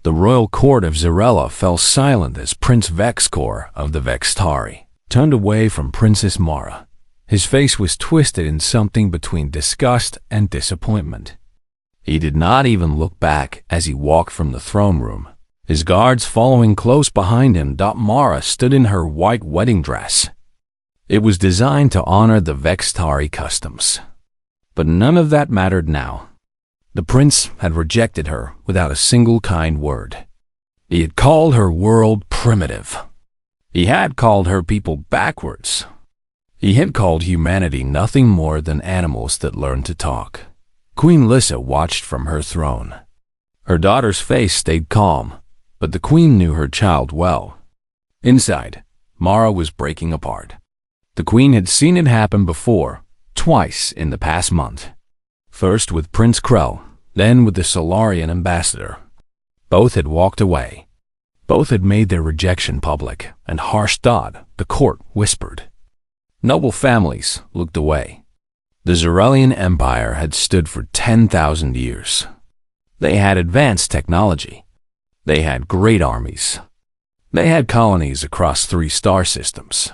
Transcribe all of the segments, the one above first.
The royal court of Zarella fell silent as Prince Vexcor of the Vextari turned away from Princess Mara. His face was twisted in something between disgust and disappointment. He did not even look back as he walked from the throne room, his guards following close behind him. Mara stood in her white wedding dress. It was designed to honor the Vextari customs. But none of that mattered now. The prince had rejected her without a single kind word. He had called her world primitive. He had called her people backwards. He had called humanity nothing more than animals that learned to talk. Queen Lissa watched from her throne. Her daughter's face stayed calm, but the queen knew her child well. Inside, Mara was breaking apart. The queen had seen it happen before, twice in the past month. First with Prince Krell, then with the Solarian ambassador. Both had walked away. Both had made their rejection public, and harsh thought, the court whispered. Noble families looked away. The Zarellian Empire had stood for 10,000 years. They had advanced technology. They had great armies. They had colonies across 3 star systems.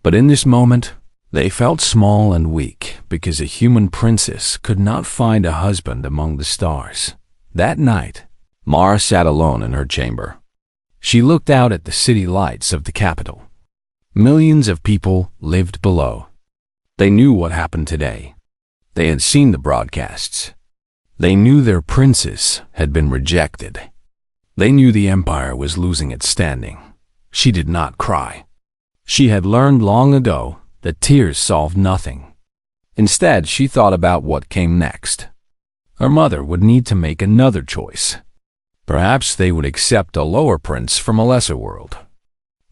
But in this moment, they felt small and weak because a human princess could not find a husband among the stars. That night, Mara sat alone in her chamber. She looked out at the city lights of the capital. Millions of people lived below. They knew what happened today. They had seen the broadcasts. They knew their princess had been rejected. They knew the empire was losing its standing. She did not cry. She had learned long ago that tears solved nothing. Instead, she thought about what came next. Her mother would need to make another choice. Perhaps they would accept a lower prince from a lesser world.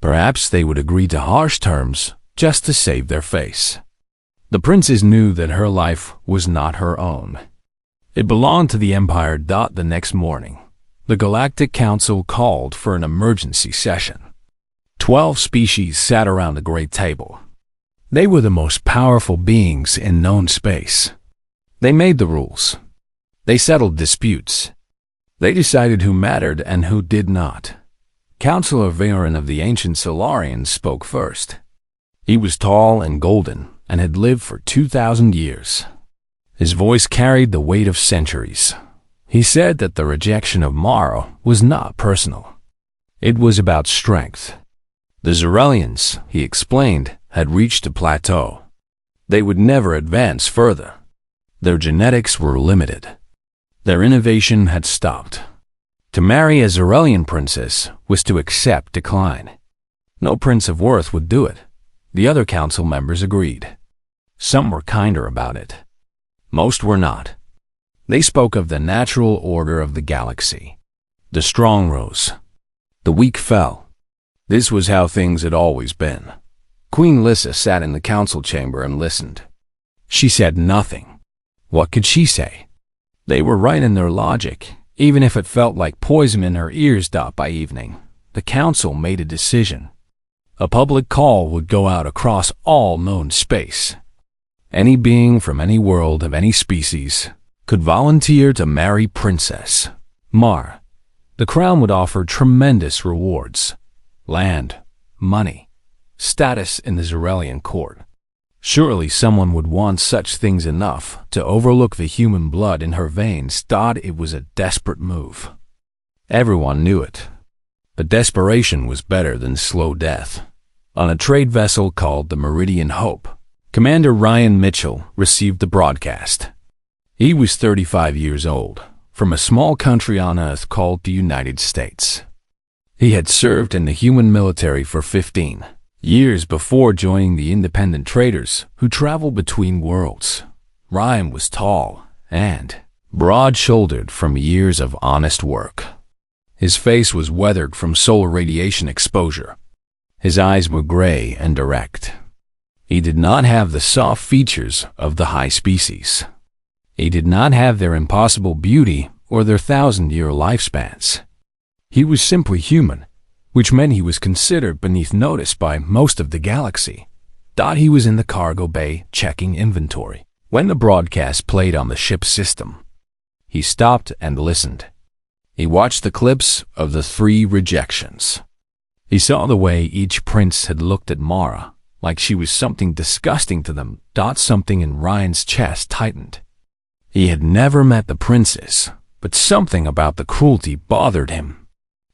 Perhaps they would agree to harsh terms just to save their face. The princess knew that her life was not her own. It belonged to the Empire. The next morning, the Galactic Council called for an emergency session. 12 species sat around a great table. They were the most powerful beings in known space. They made the rules. They settled disputes. They decided who mattered and who did not. Counselor Varen of the ancient Solarians spoke first. He was tall and golden and had lived for 2,000 years. His voice carried the weight of centuries. He said that the rejection of Mara was not personal. It was about strength. The Zarellians, he explained, had reached a plateau. They would never advance further. Their genetics were limited. Their innovation had stopped. To marry a Zarellian princess was to accept decline. No prince of worth would do it. The other council members agreed. Some were kinder about it. Most were not. They spoke of the natural order of the galaxy. The strong rose. The weak fell. This was how things had always been. Queen Lissa sat in the council chamber and listened. She said nothing. What could she say? They were right in their logic, even if it felt like poison in her ears. By evening, the council made a decision. A public call would go out across all known space. Any being from any world of any species could volunteer to marry Princess Mara. The crown would offer tremendous rewards. Land, money, status in the Zarellian court. Surely someone would want such things enough to overlook the human blood in her veins. It was a desperate move. Everyone knew it. But desperation was better than slow death. On a trade vessel called the Meridian Hope, Commander Ryan Mitchell received the broadcast. He was 35 years old, from a small country on Earth called the United States. He had served in the human military for 15 years before joining the independent traders who traveled between worlds. Ryan was tall and broad-shouldered from years of honest work. His face was weathered from solar radiation exposure. His eyes were gray and direct. He did not have the soft features of the high species. He did not have their impossible beauty or their 1,000-year lifespans. He was simply human, which meant he was considered beneath notice by most of the galaxy. He was in the cargo bay checking inventory when the broadcast played on the ship's system. He stopped and listened. He watched the clips of the 3 rejections. He saw the way each prince had looked at Mara, like she was something disgusting to them. Something in Ryan's chest tightened. He had never met the princes, but something about the cruelty bothered him.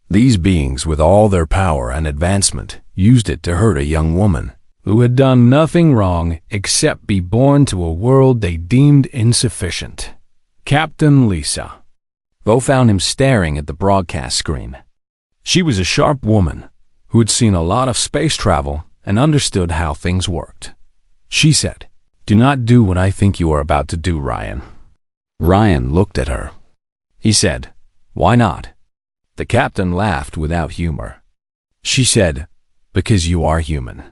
These beings, with all their power and advancement, used it to hurt a young woman who had done nothing wrong except be born to a world they deemed insufficient. Captain Lisa. Bo found him staring at the broadcast screen. She was a sharp woman who had seen a lot of space travel and understood how things worked. She said, "Do not do what I think you are about to do, Ryan." Ryan looked at her. He said, "Why not?" The captain laughed without humor. She said, "Because you are human.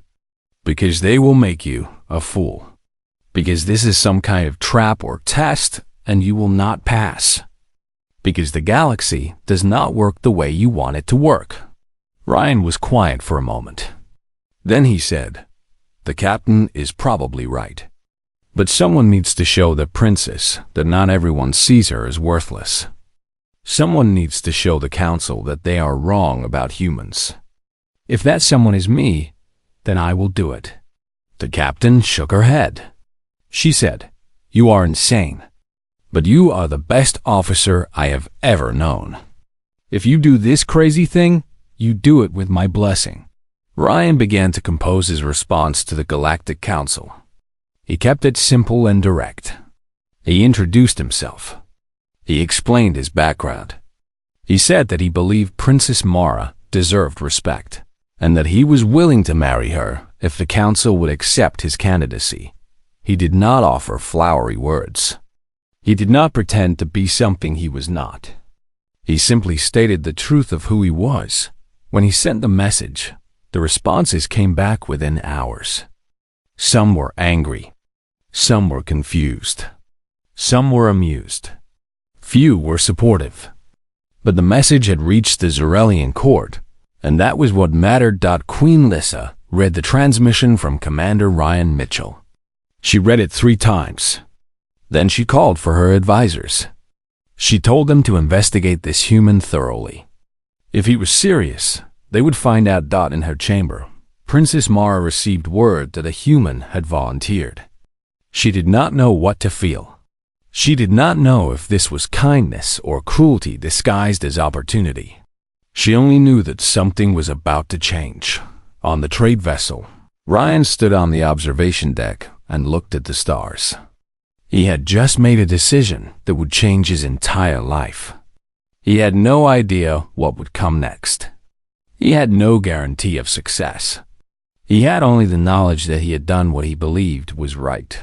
Because they will make you a fool. Because this is some kind of trap or test and you will not pass. Because the galaxy does not work the way you want it to work." Ryan was quiet for a moment. Then he said, "The captain is probably right. But someone needs to show the princess that not everyone sees her as worthless. Someone needs to show the council that they are wrong about humans. If that someone is me, then I will do it." The captain shook her head. She said, "You are insane. But you are the best officer I have ever known. If you do this crazy thing, you do it with my blessing." Ryan began to compose his response to the Galactic Council. He kept it simple and direct. He introduced himself. He explained his background. He said that he believed Princess Mara deserved respect, and that he was willing to marry her if the council would accept his candidacy. He did not offer flowery words. He did not pretend to be something he was not. He simply stated the truth of who he was. When he sent the message, the responses came back within hours. Some were angry. Some were confused. Some were amused. Few were supportive. But the message had reached the Zerelian court, and that was what mattered. Queen Lissa read the transmission from Commander Ryan Mitchell. She read it 3 times. Then she called for her advisors. She told them to investigate this human thoroughly. If he was serious, they would find out. In her chamber, Princess Mara received word that a human had volunteered. She did not know what to feel. She did not know if this was kindness or cruelty disguised as opportunity. She only knew that something was about to change. On the trade vessel, Ryan stood on the observation deck and looked at the stars. He had just made a decision that would change his entire life. He had no idea what would come next. He had no guarantee of success. He had only the knowledge that he had done what he believed was right.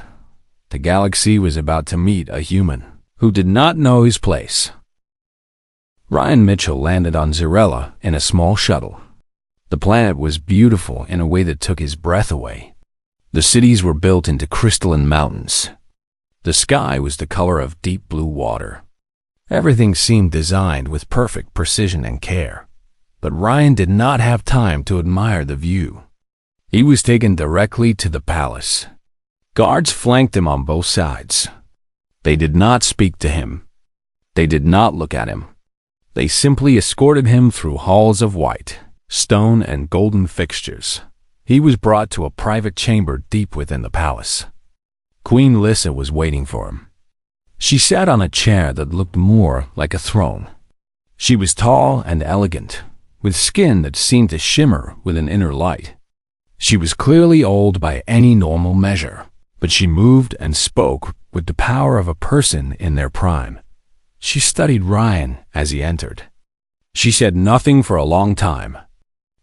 The galaxy was about to meet a human who did not know his place. Ryan Mitchell landed on Zerella in a small shuttle. The planet was beautiful in a way that took his breath away. The cities were built into crystalline mountains. The sky was the color of deep blue water. Everything seemed designed with perfect precision and care. But Ryan did not have time to admire the view. He was taken directly to the palace. Guards flanked him on both sides. They did not speak to him. They did not look at him. They simply escorted him through halls of white, stone, and golden fixtures. He was brought to a private chamber deep within the palace. Queen Lissa was waiting for him. She sat on a chair that looked more like a throne. She was tall and elegant, with skin that seemed to shimmer with an inner light. She was clearly old by any normal measure, but she moved and spoke with the power of a person in their prime. She studied Ryan as he entered. She said nothing for a long time.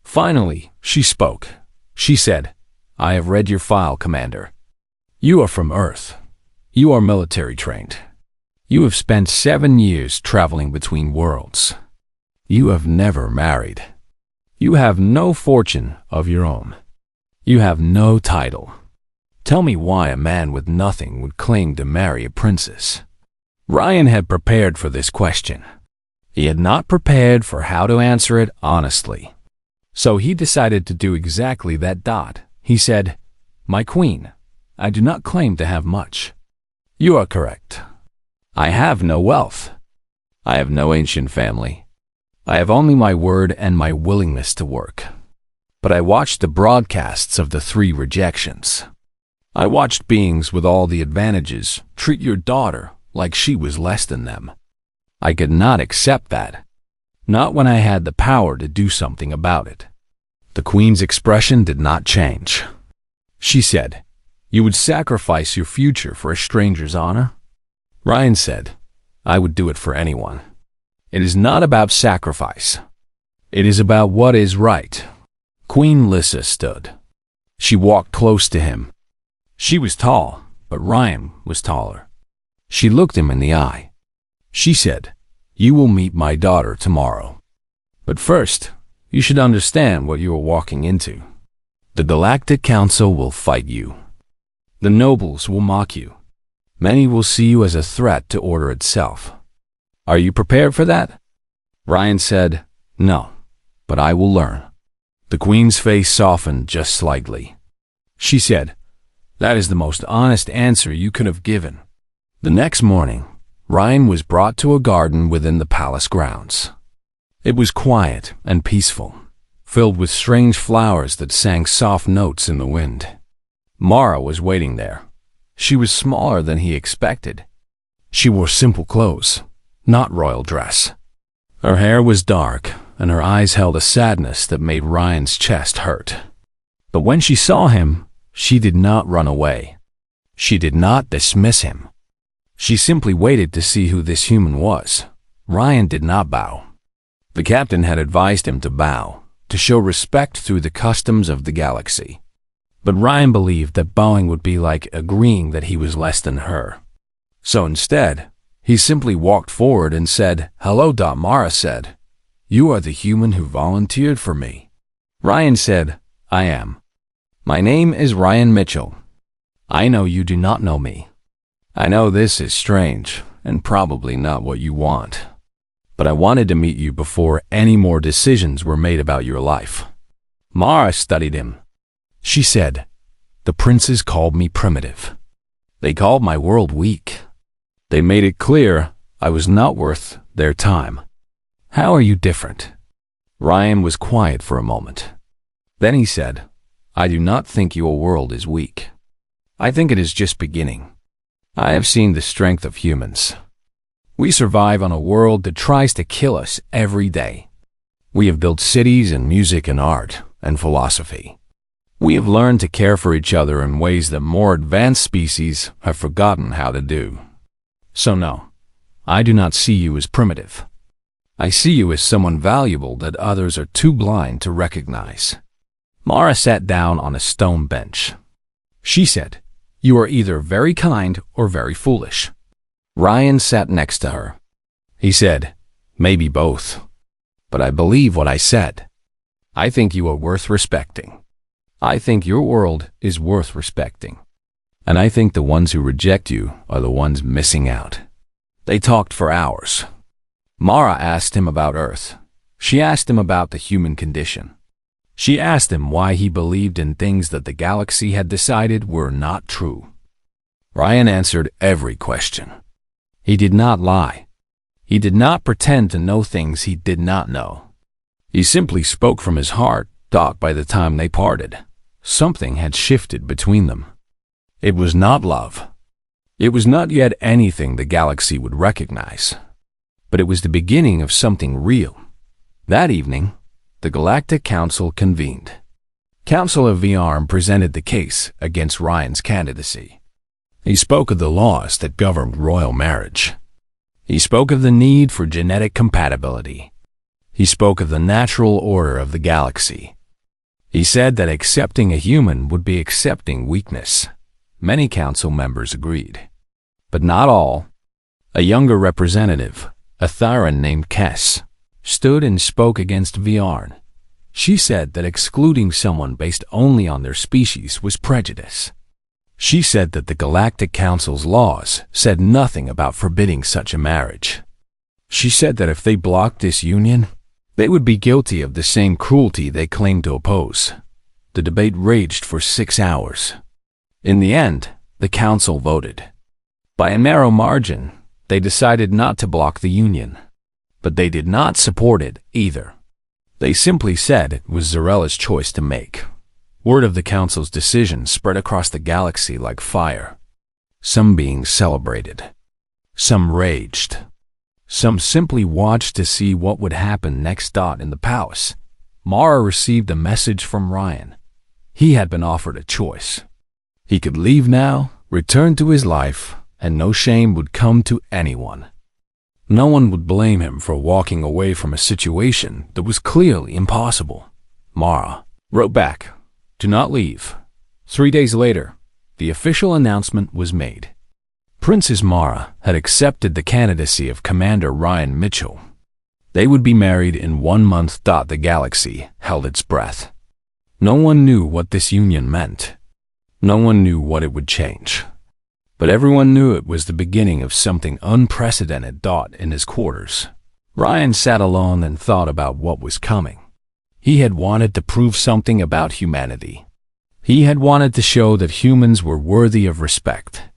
Finally, she spoke. She said, "I have read your file, Commander. You are from Earth. You are military trained. You have spent 7 years traveling between worlds. You have never married. You have no fortune of your own. You have no title. Tell me why a man with nothing would claim to marry a princess." Ryan had prepared for this question. He had not prepared for how to answer it honestly. So he decided to do exactly that. He said, "My queen, I do not claim to have much." "You are correct. I have no wealth. I have no ancient family. I have only my word and my willingness to work. But I watched the broadcasts of the 3 rejections. I watched beings with all the advantages treat your daughter like she was less than them. I could not accept that. Not when I had the power to do something about it. The Queen's expression did not change. She said, "You would sacrifice your future for a stranger's honor?" Ryan said, "I would do it for anyone." It is not about sacrifice. It is about what is right. Queen Lissa stood. She walked close to him. She was tall, but Ryan was taller. She looked him in the eye. She said, "You will meet my daughter tomorrow. But first, you should understand what you are walking into. The Galactic Council will fight you. The nobles will mock you. Many will see you as a threat to order itself. Are you prepared for that?" Ryan said, "No, but I will learn." The Queen's face softened just slightly. She said, "That is the most honest answer you could have given." The next morning, Ryan was brought to a garden within the palace grounds. It was quiet and peaceful, filled with strange flowers that sang soft notes in the wind. Mara was waiting there. She was smaller than he expected. She wore simple clothes, not royal dress. Her hair was dark, and her eyes held a sadness that made Ryan's chest hurt. But when she saw him, she did not run away. She did not dismiss him. She simply waited to see who this human was. Ryan did not bow. The captain had advised him to bow, to show respect through the customs of the galaxy. But Ryan believed that bowing would be like agreeing that he was less than her. So instead, he simply walked forward and said, "Hello." Mara said, "You are the human who volunteered for me." Ryan said, "I am. My name is Ryan Mitchell. I know you do not know me. I know this is strange and probably not what you want. But I wanted to meet you before any more decisions were made about your life." Mara studied him. She said, "The princes called me primitive. They called my world weak. They made it clear I was not worth their time. How are you different?" Ryan was quiet for a moment. Then he said, "I do not think your world is weak. I think it is just beginning. I have seen the strength of humans. We survive on a world that tries to kill us every day. We have built cities and music and art and philosophy. We have learned to care for each other in ways that more advanced species have forgotten how to do. So no, I do not see you as primitive. I see you as someone valuable that others are too blind to recognize." Mara sat down on a stone bench. She said, "You are either very kind or very foolish." Ryan sat next to her. He said, "Maybe both. But I believe what I said. I think you are worth respecting. I think your world is worth respecting. And I think the ones who reject you are the ones missing out." They talked for hours. Mara asked him about Earth. She asked him about the human condition. She asked him why he believed in things that the galaxy had decided were not true. Ryan answered every question. He did not lie. He did not pretend to know things he did not know. He simply spoke from his heart. By the time they parted, something had shifted between them. It was not love. It was not yet anything the galaxy would recognize. But it was the beginning of something real. That evening, the Galactic Council convened. Councilor Viarm presented the case against Ryan's candidacy. He spoke of the laws that governed royal marriage. He spoke of the need for genetic compatibility. He spoke of the natural order of the galaxy. He said that accepting a human would be accepting weakness. Many council members agreed. But not all. A younger representative, a Thyran named Kess, stood and spoke against Viarn. She said that excluding someone based only on their species was prejudice. She said that the Galactic Council's laws said nothing about forbidding such a marriage. She said that if they blocked this union, they would be guilty of the same cruelty they claimed to oppose. The debate raged for 6 hours. In the end, the council voted. By a narrow margin, they decided not to block the union. but they did not support it either. They simply said it was Zarella's choice to make. Word of the Council's decision spread across the galaxy like fire. Some beings celebrated. Some raged. Some simply watched to see what would happen next. In the palace, Mara received a message from Ryan. He had been offered a choice. He could leave now, return to his life, and no shame would come to anyone. No one would blame him for walking away from a situation that was clearly impossible. Mara wrote back, "Do not leave." 3 days later, the official announcement was made. Princess Mara had accepted the candidacy of Commander Ryan Mitchell. They would be married in 1 month. The galaxy held its breath. No one knew what this union meant. No one knew what it would change. But everyone knew it was the beginning of something unprecedented. In his quarters, Ryan sat alone and thought about what was coming. He had wanted to prove something about humanity. He had wanted to show that humans were worthy of respect.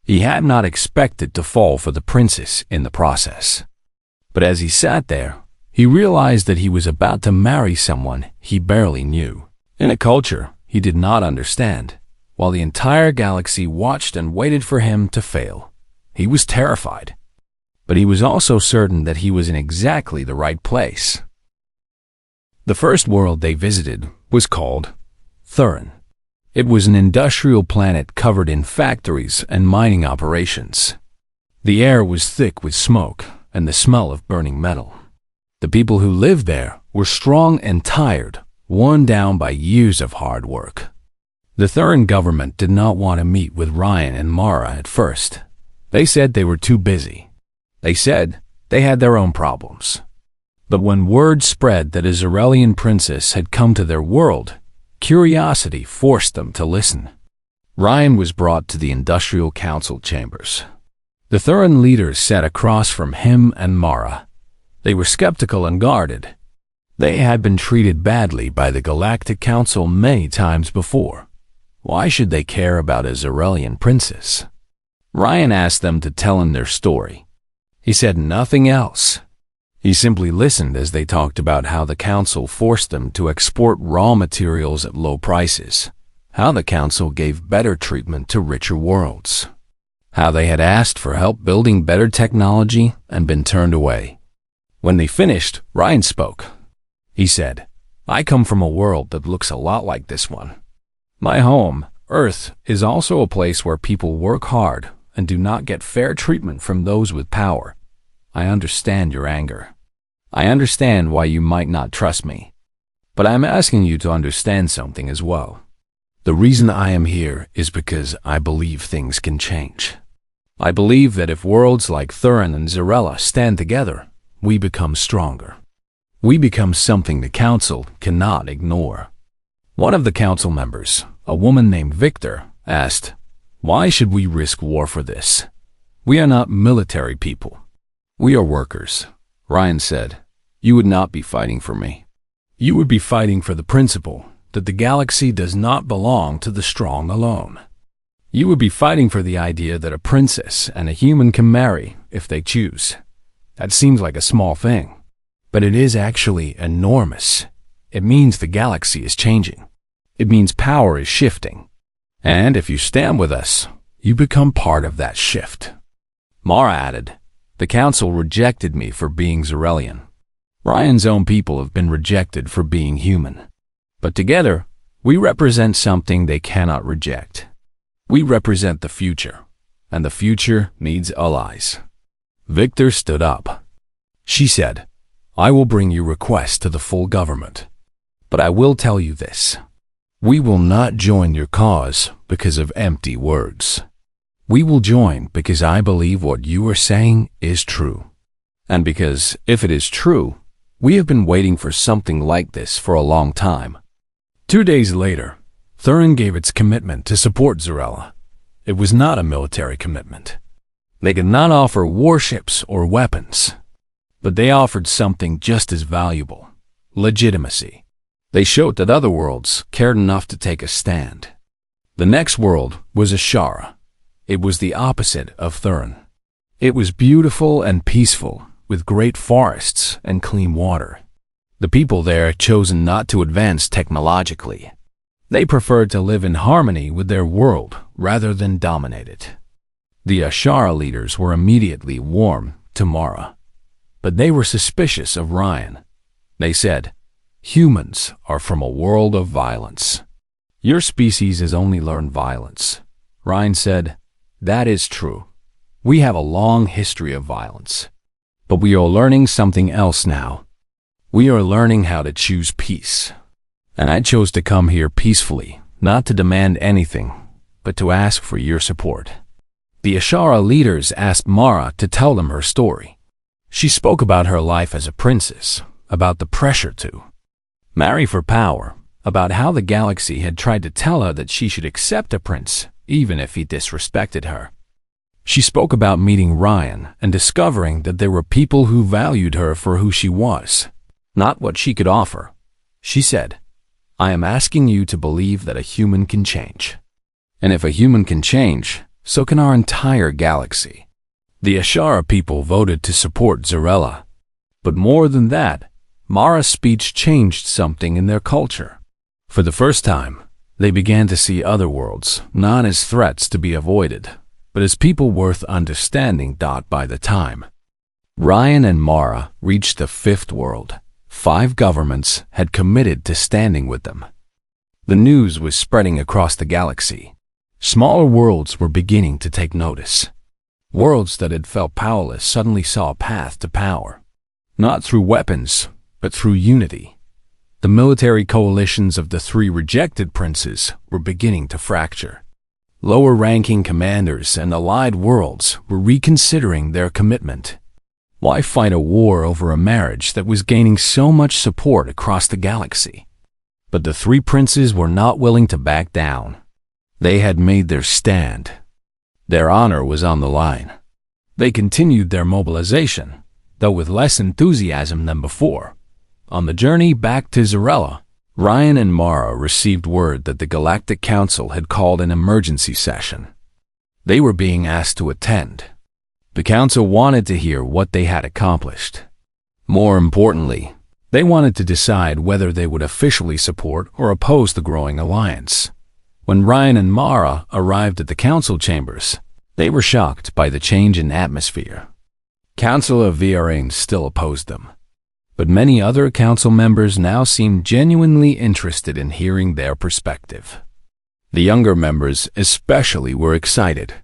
He had not expected to fall for the princess in the process. But as he sat there, he realized that he was about to marry someone he barely knew, in a culture he did not understand, while the entire galaxy watched and waited for him to fail. He was terrified, but he was also certain that he was in exactly the right place. The first world they visited was called Thurin. It was an industrial planet covered in factories and mining operations. The air was thick with smoke and the smell of burning metal. The people who lived there were strong and tired, worn down by years of hard work. The Thurin government did not want to meet with Ryan and Mara at first. They said they were too busy. They said they had their own problems. But when word spread that a Zarellian princess had come to their world, curiosity forced them to listen. Ryan was brought to the Industrial Council chambers. The Thurin leaders sat across from him and Mara. They were skeptical and guarded. They had been treated badly by the Galactic Council many times before. Why should they care about a Zarellian princess? Ryan asked them to tell him their story. He said nothing else. He simply listened as they talked about how the council forced them to export raw materials at low prices, how the council gave better treatment to richer worlds, how they had asked for help building better technology and been turned away. When they finished, Ryan spoke. He said, "I come from a world that looks a lot like this one. My home, Earth, is also a place where people work hard and do not get fair treatment from those with power. I understand your anger. I understand why you might not trust me. But I'm asking you to understand something as well. The reason I am here is because I believe things can change. I believe that if worlds like Thurin and Zarella stand together, we become stronger. We become something the council cannot ignore." One of the council members, a woman named Victor, asked, "Why should we risk war for this? We are not military people. We are workers." Ryan said, "You would not be fighting for me. You would be fighting for the principle that the galaxy does not belong to the strong alone. You would be fighting for the idea that a princess and a human can marry if they choose. That seems like a small thing, but it is actually enormous. It means the galaxy is changing. It means power is shifting. And if you stand with us, you become part of that shift." Mara added, "The council rejected me for being Zarellian. Ryan's own people have been rejected for being human. But together, we represent something they cannot reject. We represent the future, and the future needs allies." Victor stood up. She said, "I will bring your request to the full government. But I will tell you this. We will not join your cause because of empty words. We will join because I believe what you are saying is true. And because, if it is true, we have been waiting for something like this for a long time." 2 days later, Thurin gave its commitment to support Zarella. It was not a military commitment. They could not offer warships or weapons, but they offered something just as valuable: legitimacy. They showed that other worlds cared enough to take a stand. The next world was Ashara. It was the opposite of Thurin. It was beautiful and peaceful, with great forests and clean water. The people there had chosen not to advance technologically. They preferred to live in harmony with their world rather than dominate it. The Ashara leaders were immediately warm to Mara, but they were suspicious of Ryan. They said, "Humans are from a world of violence. Your species has only learned violence." Ryan said, "That is true. We have a long history of violence. But we are learning something else now. We are learning how to choose peace. And I chose to come here peacefully, not to demand anything, but to ask for your support." The Ashara leaders asked Mara to tell them her story. She spoke about her life as a princess, about the pressure to marry for power, about how the galaxy had tried to tell her that she should accept a prince, even if he disrespected her. She spoke about meeting Ryan and discovering that there were people who valued her for who she was, not what she could offer. She said, "I am asking you to believe that a human can change. And if a human can change, so can our entire galaxy." The Ashara people voted to support Zarella. But more than that, Mara's speech changed something in their culture. For the first time, they began to see other worlds not as threats to be avoided, but as people worth understanding. By the time Ryan and Mara reached the fifth world, 5 governments had committed to standing with them. The news was spreading across the galaxy. Smaller worlds were beginning to take notice. Worlds that had felt powerless suddenly saw a path to power, not through weapons, but through unity. The military coalitions of the 3 rejected princes were beginning to fracture. Lower-ranking commanders and allied worlds were reconsidering their commitment. Why fight a war over a marriage that was gaining so much support across the galaxy? But the 3 princes were not willing to back down. They had made their stand. Their honor was on the line. They continued their mobilization, though with less enthusiasm than before. On the journey back to Zarella, Ryan and Mara received word that the Galactic Council had called an emergency session. They were being asked to attend. The Council wanted to hear what they had accomplished. More importantly, they wanted to decide whether they would officially support or oppose the growing alliance. When Ryan and Mara arrived at the Council chambers, they were shocked by the change in atmosphere. Councilor Vierain still opposed them, but many other council members now seemed genuinely interested in hearing their perspective. The younger members especially were excited.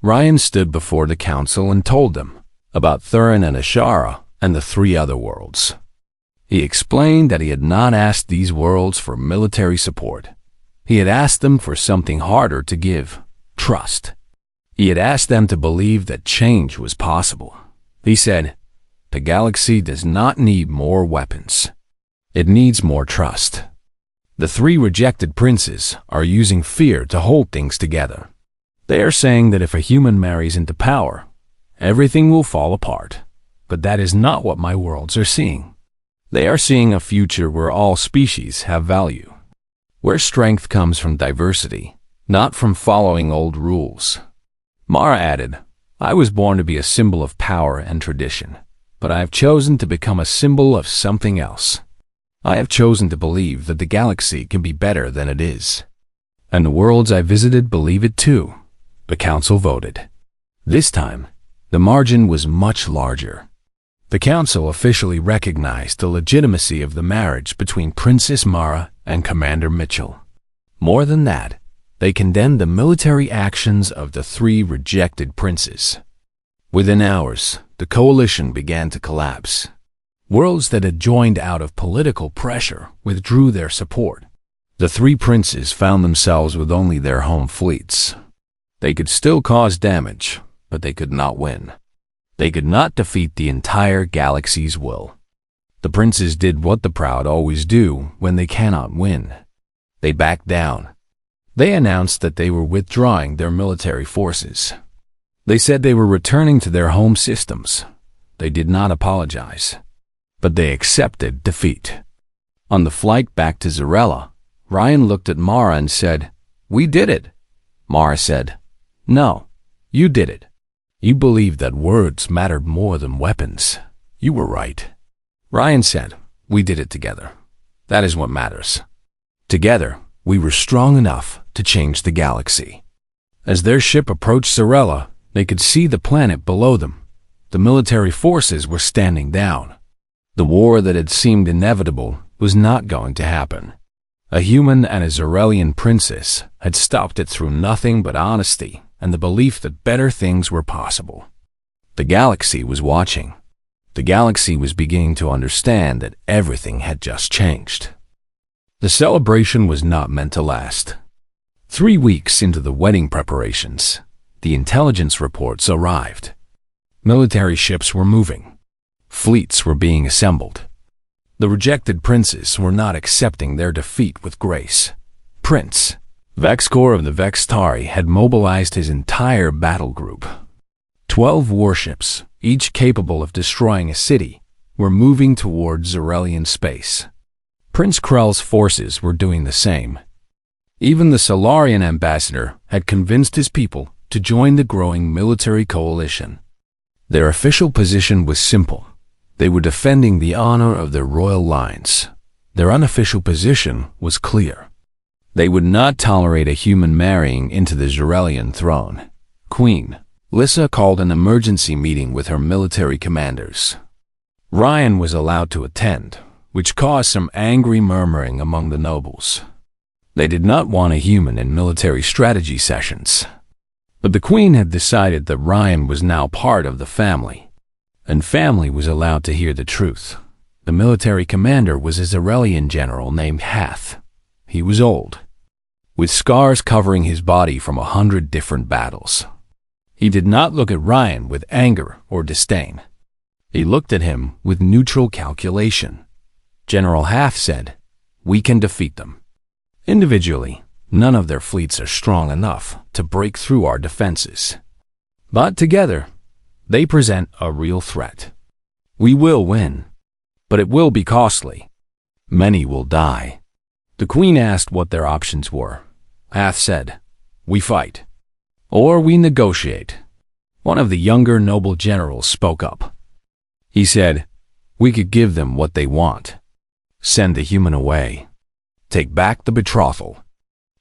Ryan stood before the council and told them about Thurin and Ashara and the 3 other worlds. He explained that he had not asked these worlds for military support. He had asked them for something harder to give: trust. He had asked them to believe that change was possible. He said, "The galaxy does not need more weapons. It needs more trust." The 3 rejected princes are using fear to hold things together. They are saying that if a human marries into power, everything will fall apart. But that is not what my worlds are seeing. They are seeing a future where all species have value, where strength comes from diversity, not from following old rules. Mara added, "I was born to be a symbol of power and tradition, but I have chosen to become a symbol of something else. I have chosen to believe that the galaxy can be better than it is. And the worlds I visited believe it too." The council voted. This time, the margin was much larger. The council officially recognized the legitimacy of the marriage between Princess Mara and Commander Mitchell. More than that, they condemned the military actions of the 3 rejected princes. Within hours, the coalition began to collapse. Worlds that had joined out of political pressure withdrew their support. The 3 princes found themselves with only their home fleets. They could still cause damage, but they could not win. They could not defeat the entire galaxy's will. The princes did what the proud always do when they cannot win. They backed down. They announced that they were withdrawing their military forces. They said they were returning to their home systems. They did not apologize, but they accepted defeat. On the flight back to Zarella, Ryan looked at Mara and said, "We did it." Mara said, "No, you did it. You believed that words mattered more than weapons. You were right. Ryan said, we did it together. That is what matters. Together, we were strong enough to change the galaxy. As their ship approached Zarella, they could see the planet below them. The military forces were standing down. The war that had seemed inevitable was not going to happen. A human and a Zarellian princess had stopped it through nothing but honesty and the belief that better things were possible. The galaxy was watching. The galaxy was beginning to understand that everything had just changed. The celebration was not meant to last. 3 weeks into the wedding preparations, the intelligence reports arrived. Military ships were moving. Fleets were being assembled. The rejected princes were not accepting their defeat with grace. Prince Vexcor of the Vextari had mobilized his entire battle group. 12 warships, each capable of destroying a city, were moving towards Zarellian space. Prince Krell's forces were doing the same. Even the Solarian ambassador had convinced his people to join the growing military coalition. Their official position was simple. They were defending the honor of their royal lines. Their unofficial position was clear. They would not tolerate a human marrying into the Zarellian throne. Queen Lissa called an emergency meeting with her military commanders. Ryan was allowed to attend, which caused some angry murmuring among the nobles. They did not want a human in military strategy sessions. But the Queen had decided that Ryan was now part of the family, and family was allowed to hear the truth. The military commander was a Zarellian general named Hath. He was old, with scars covering his body from 100 different battles. He did not look at Ryan with anger or disdain. He looked at him with neutral calculation. General Hath said, "We can defeat them. Individually, none of their fleets are strong enough to break through our defenses. But together, they present a real threat. We will win, but it will be costly. Many will die." The Queen asked what their options were. Hath said, "We fight, or we negotiate." One of the younger noble generals spoke up. He said, "We could give them what they want. Send the human away. Take back the betrothal.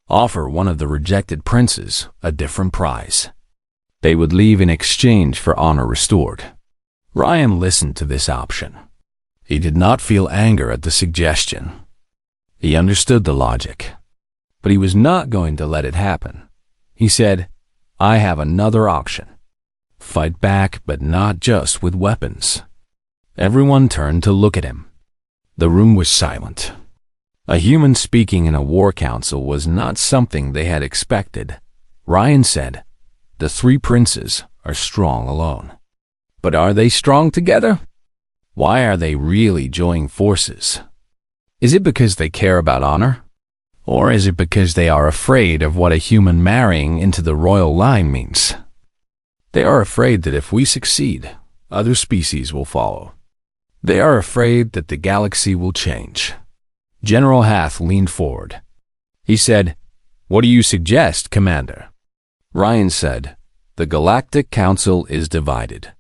Offer one of the rejected princes a different prize. They would leave in exchange for honor restored." Ryan listened to this option. He did not feel anger at the suggestion. He understood the logic, but he was not going to let it happen. He said, "I have another option. Fight back, but not just with weapons." Everyone turned to look at him. The room was silent. A human speaking in a war council was not something they had expected. Ryan said, "The 3 princes are strong alone. But are they strong together? Why are they really joining forces? Is it because they care about honor? Or is it because they are afraid of what a human marrying into the royal line means? They are afraid that if we succeed, other species will follow. They are afraid that the galaxy will change." General Hath leaned forward. He said, "What do you suggest, Commander?" Ryan said, "The Galactic Council is divided.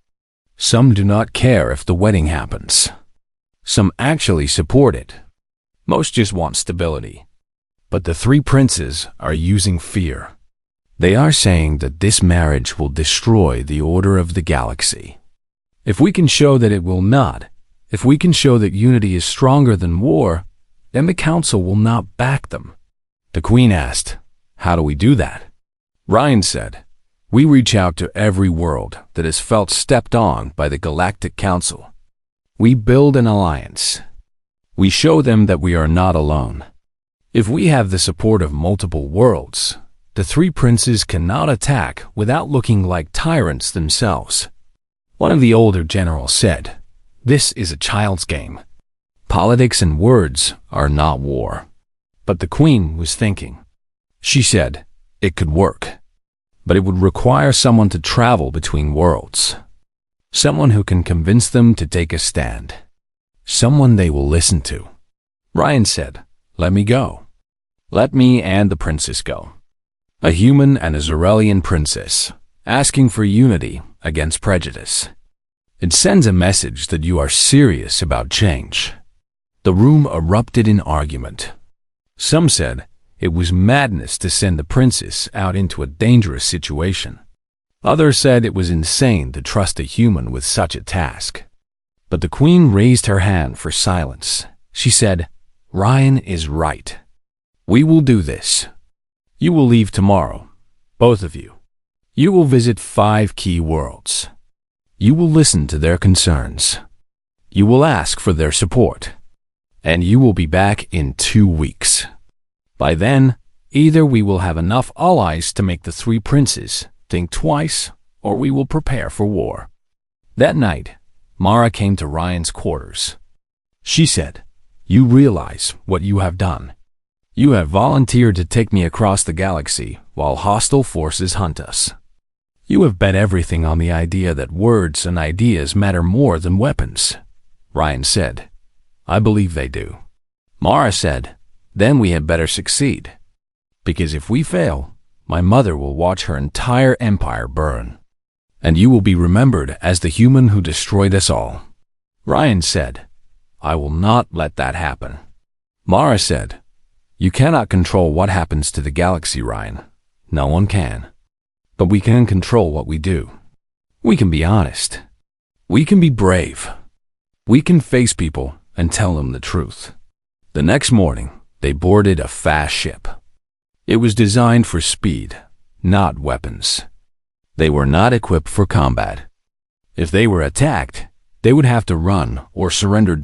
Some do not care if the wedding happens. Some actually support it. Most just want stability. But the 3 princes are using fear. They are saying that this marriage will destroy the order of the galaxy. If we can show that it will not, if we can show that unity is stronger than war, then the council will not back them." The Queen asked, "How do we do that?" Ryan said, "We reach out to every world that has felt stepped on by the Galactic Council. We build an alliance. We show them that we are not alone. If we have the support of multiple worlds, the 3 princes cannot attack without looking like tyrants themselves." One of the older generals said, "This is a child's game. Politics and words are not war." But the Queen was thinking. She said, "It could work, but it would require someone to travel between worlds. Someone who can convince them to take a stand. Someone they will listen to." Ryan said, "Let me go. Let me and the princess go." A human and a Zarellian princess, asking for unity against prejudice. It sends a message that you are serious about change. The room erupted in argument. Some said it was madness to send the princess out into a dangerous situation. Others said it was insane to trust a human with such a task. But the queen raised her hand for silence. She said, "Ryan is right. We will do this. You will leave tomorrow, both of you. You will visit 5 key worlds. You will listen to their concerns. You will ask for their support. And you will be back in 2 weeks. By then, either we will have enough allies to make the 3 princes think twice, or we will prepare for war." That night, Mara came to Ryan's quarters. She said, "You realize what you have done. You have volunteered to take me across the galaxy while hostile forces hunt us. You have bet everything on the idea that words and ideas matter more than weapons." Ryan said, "I believe they do." Mara said, "Then we had better succeed. Because if we fail, my mother will watch her entire empire burn. And you will be remembered as the human who destroyed us all." Ryan said, "I will not let that happen." Mara said, "You cannot control what happens to the galaxy, Ryan. No one can. But we can control what we do. We can be honest. We can be brave. We can face people and tell them the truth." The next morning, they boarded a fast ship. It was designed for speed, not weapons. They were not equipped for combat. If they were attacked, they would have to run or surrender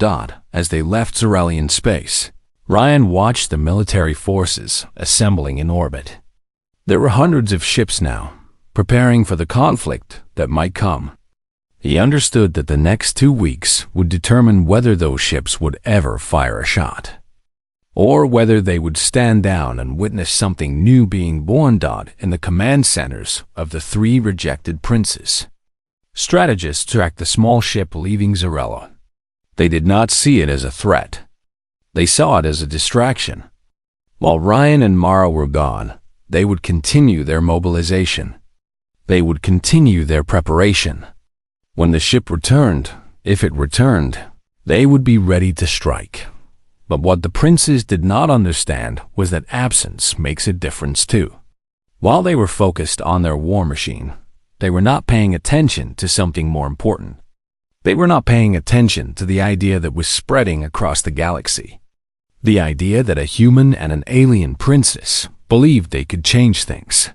as they left Xerelian space. Ryan watched the military forces assembling in orbit. There were hundreds of ships now, preparing for the conflict that might come. He understood that the next 2 weeks would determine whether those ships would ever fire a shot, or whether they would stand down and witness something new being born in the command centers of the 3 rejected princes. Strategists tracked the small ship leaving Xerella. They did not see it as a threat. They saw it as a distraction. While Ryan and Mara were gone, they would continue their mobilization. They would continue their preparation. When the ship returned, if it returned, they would be ready to strike. But what the princes did not understand was that absence makes a difference too. While they were focused on their war machine, they were not paying attention to something more important. They were not paying attention to the idea that was spreading across the galaxy. The idea that a human and an alien princess believed they could change things.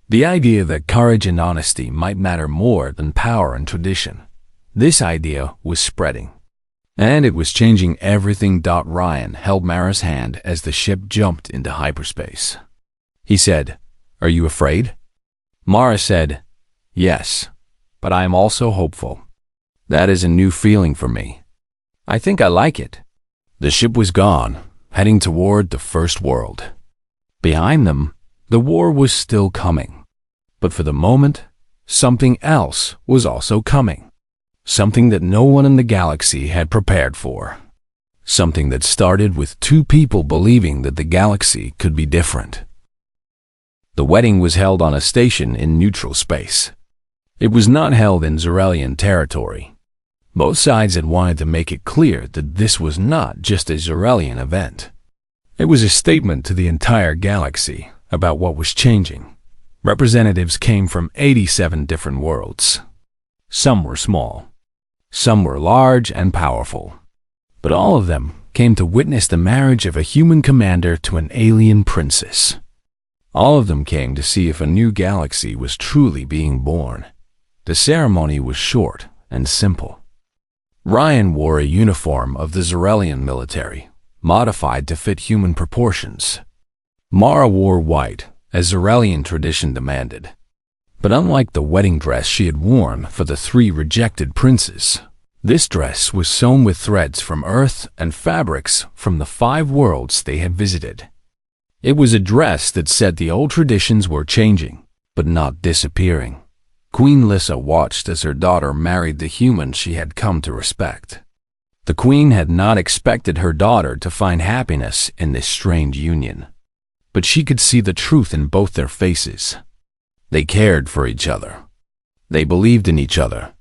The idea that courage and honesty might matter more than power and tradition. This idea was spreading. And it was changing everything. Ryan held Mara's hand as the ship jumped into hyperspace. He said, "Are you afraid?" Mara said, "Yes, but I am also hopeful. That is a new feeling for me. I think I like it." The ship was gone, heading toward the first world. Behind them, the war was still coming. But for the moment, something else was also coming. Something that no one in the galaxy had prepared for. Something that started with 2 people believing that the galaxy could be different. The wedding was held on a station in neutral space. It was not held in Xerelian territory. Both sides had wanted to make it clear that this was not just a Xerelian event. It was a statement to the entire galaxy about what was changing. Representatives came from 87 different worlds. Some were small. Some were large and powerful. But all of them came to witness the marriage of a human commander to an alien princess. All of them came to see if a new galaxy was truly being born. The ceremony was short and simple. Ryan wore a uniform of the Xerelian military, modified to fit human proportions. Mara wore white, as Xerelian tradition demanded. But unlike the wedding dress she had worn for the 3 rejected princes, this dress was sewn with threads from Earth and fabrics from the 5 worlds they had visited. It was a dress that said the old traditions were changing, but not disappearing. Queen Lissa watched as her daughter married the human she had come to respect. The queen had not expected her daughter to find happiness in this strange union. But she could see the truth in both their faces. They cared for each other. They believed in each other.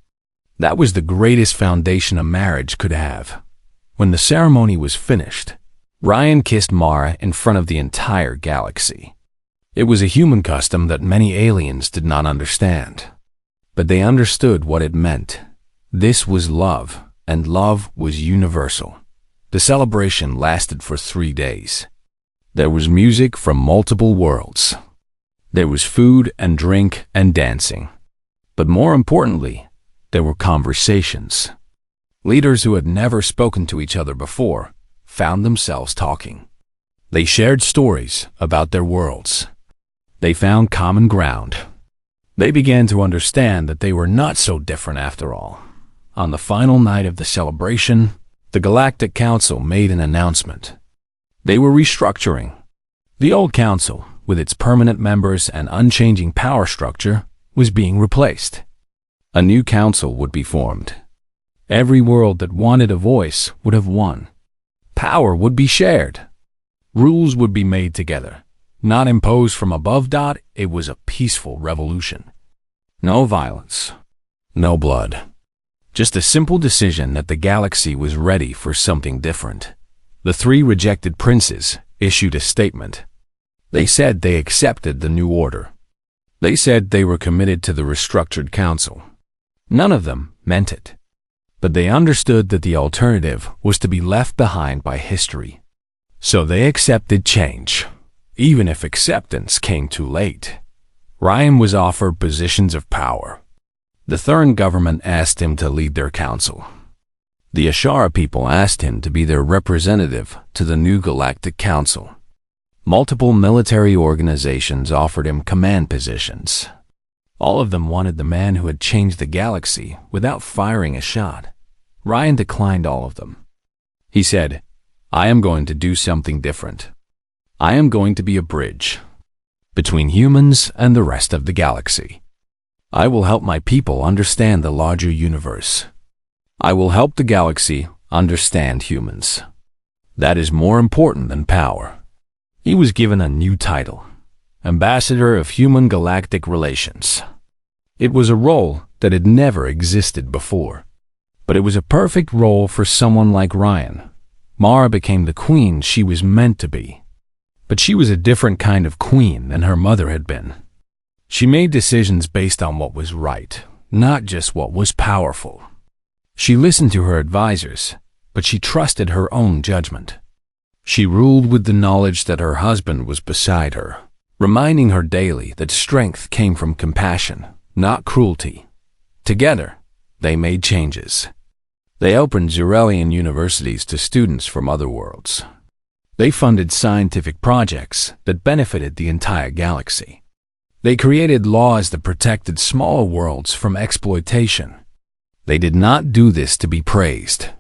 That was the greatest foundation a marriage could have. When the ceremony was finished, Ryan kissed Mara in front of the entire galaxy. It was a human custom that many aliens did not understand. But they understood what it meant. This was love, and love was universal. The celebration lasted for 3 days. There was music from multiple worlds. There was food and drink and dancing. But more importantly, there were conversations. Leaders who had never spoken to each other before found themselves talking. They shared stories about their worlds. They found common ground. They began to understand that they were not so different after all. On the final night of the celebration, the Galactic Council made an announcement. They were restructuring. The old council, with its permanent members and unchanging power structure, was being replaced. A new council would be formed. Every world that wanted a voice would have won. Power would be shared. Rules would be made together. Not imposed from above. It was a peaceful revolution. No violence. No blood. Just a simple decision that the galaxy was ready for something different. The 3 rejected princes issued a statement. They said they accepted the new order. They said they were committed to the restructured council. None of them meant it. But they understood that the alternative was to be left behind by history. So they accepted change, even if acceptance came too late. Ryan was offered positions of power. The Thurn government asked him to lead their council. The Ashara people asked him to be their representative to the new Galactic Council. Multiple military organizations offered him command positions. All of them wanted the man who had changed the galaxy without firing a shot. Ryan declined all of them. He said, "I am going to do something different. I am going to be a bridge between humans and the rest of the galaxy. I will help my people understand the larger universe. I will help the galaxy understand humans. That is more important than power." He was given a new title, Ambassador of Human Galactic Relations. It was a role that had never existed before, but it was a perfect role for someone like Ryan. Mara became the queen she was meant to be, but she was a different kind of queen than her mother had been. She made decisions based on what was right, not just what was powerful. She listened to her advisors, but she trusted her own judgment. She ruled with the knowledge that her husband was beside her, reminding her daily that strength came from compassion, not cruelty. Together, they made changes. They opened Zerelian universities to students from other worlds. They funded scientific projects that benefited the entire galaxy. They created laws that protected smaller worlds from exploitation. They did not do this to be praised.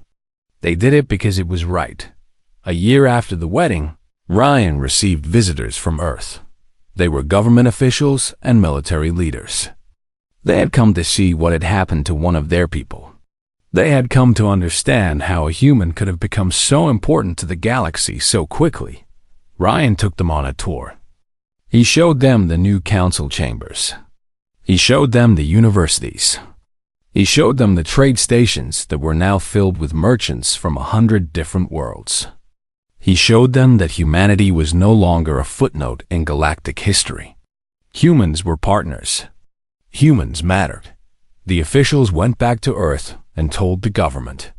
They did it because it was right. A year after the wedding, Ryan received visitors from Earth. They were government officials and military leaders. They had come to see what had happened to one of their people. They had come to understand how a human could have become so important to the galaxy so quickly. Ryan took them on a tour. He showed them the new council chambers. He showed them the universities. He showed them the trade stations that were now filled with merchants from 100 different worlds. He showed them that humanity was no longer a footnote in galactic history. Humans were partners. Humans mattered. The officials went back to Earth and told the government,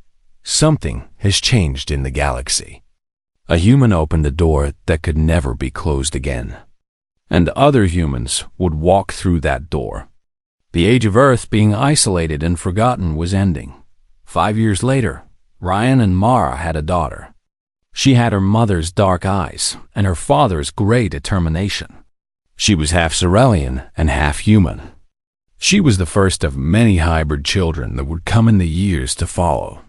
"Something has changed in the galaxy." A human opened a door that could never be closed again. And other humans would walk through that door. The age of Earth, being isolated and forgotten, was ending. 5 years later, Ryan and Mara had a daughter. She had her mother's dark eyes and her father's gray determination. She was half Zerelian and half human. She was the first of many hybrid children that would come in the years to follow.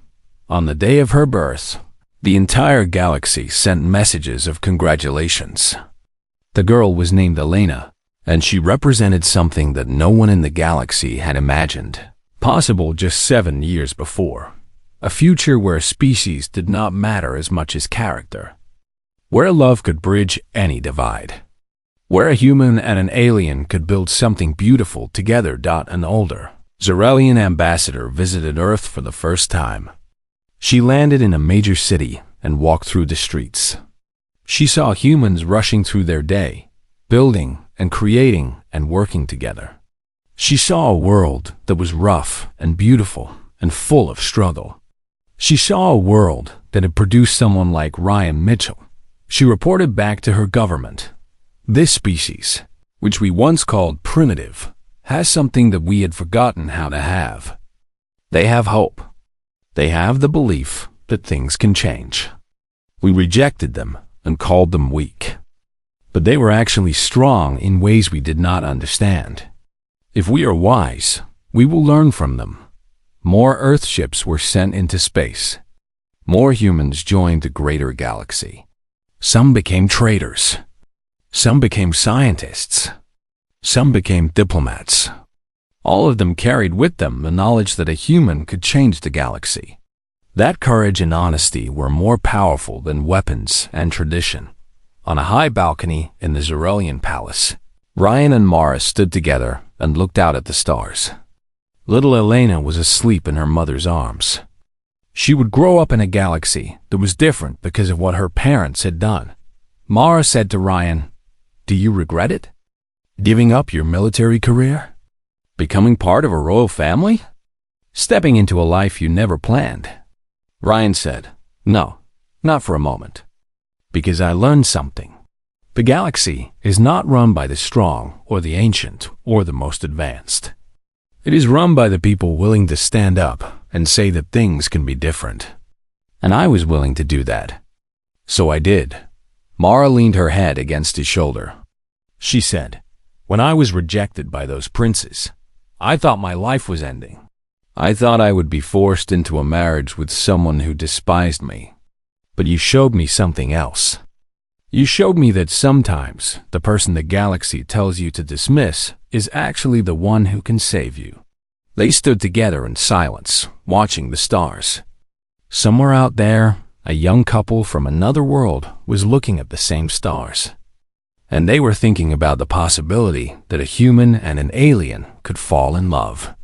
On the day of her birth, the entire galaxy sent messages of congratulations. The girl was named Elena, and she represented something that no one in the galaxy had imagined, possible just 7 years before. A future where species did not matter as much as character. Where love could bridge any divide. Where a human and an alien could build something beautiful together. An older, Zarelian ambassador visited Earth for the first time. She landed in a major city and walked through the streets. She saw humans rushing through their day, building and creating and working together. She saw a world that was rough and beautiful and full of struggle. She saw a world that had produced someone like Ryan Mitchell. She reported back to her government. This species, which we once called primitive, has something that we had forgotten how to have. They have hope. They have the belief that things can change. We rejected them and called them weak. But they were actually strong in ways we did not understand. If we are wise, we will learn from them. More Earth ships were sent into space. More humans joined the greater galaxy. Some became traders. Some became scientists. Some became diplomats. All of them carried with them the knowledge that a human could change the galaxy. That courage and honesty were more powerful than weapons and tradition. On a high balcony in the Zarelian palace, Ryan and Mara stood together and looked out at the stars. Little Elena was asleep in her mother's arms. She would grow up in a galaxy that was different because of what her parents had done. Mara said to Ryan, "Do you regret it? Giving up your military career? Becoming part of a royal family? Stepping into a life you never planned?" Ryan said, "No, not for a moment. Because I learned something. The galaxy is not run by the strong or the ancient or the most advanced. It is run by the people willing to stand up and say that things can be different. And I was willing to do that. So I did." Mara leaned her head against his shoulder. She said, "When I was rejected by those princes, I thought my life was ending. I thought I would be forced into a marriage with someone who despised me. But you showed me something else. You showed me that sometimes the person the galaxy tells you to dismiss is actually the one who can save you." They stood together in silence, watching the stars. Somewhere out there, a young couple from another world was looking at the same stars. And they were thinking about the possibility that a human and an alien could fall in love.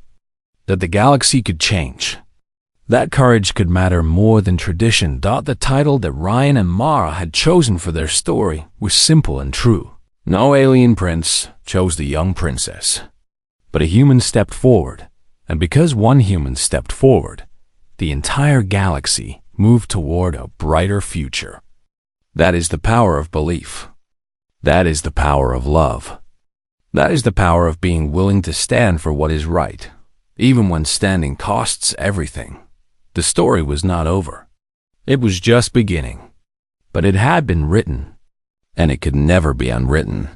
That the galaxy could change. That courage could matter more than tradition. The title that Ryan and Mara had chosen for their story was simple and true. No alien prince chose the young princess. But a human stepped forward, and because one human stepped forward, the entire galaxy moved toward a brighter future. That is the power of belief. That is the power of love. That is the power of being willing to stand for what is right, even when standing costs everything. The story was not over. It was just beginning. But it had been written, and it could never be unwritten.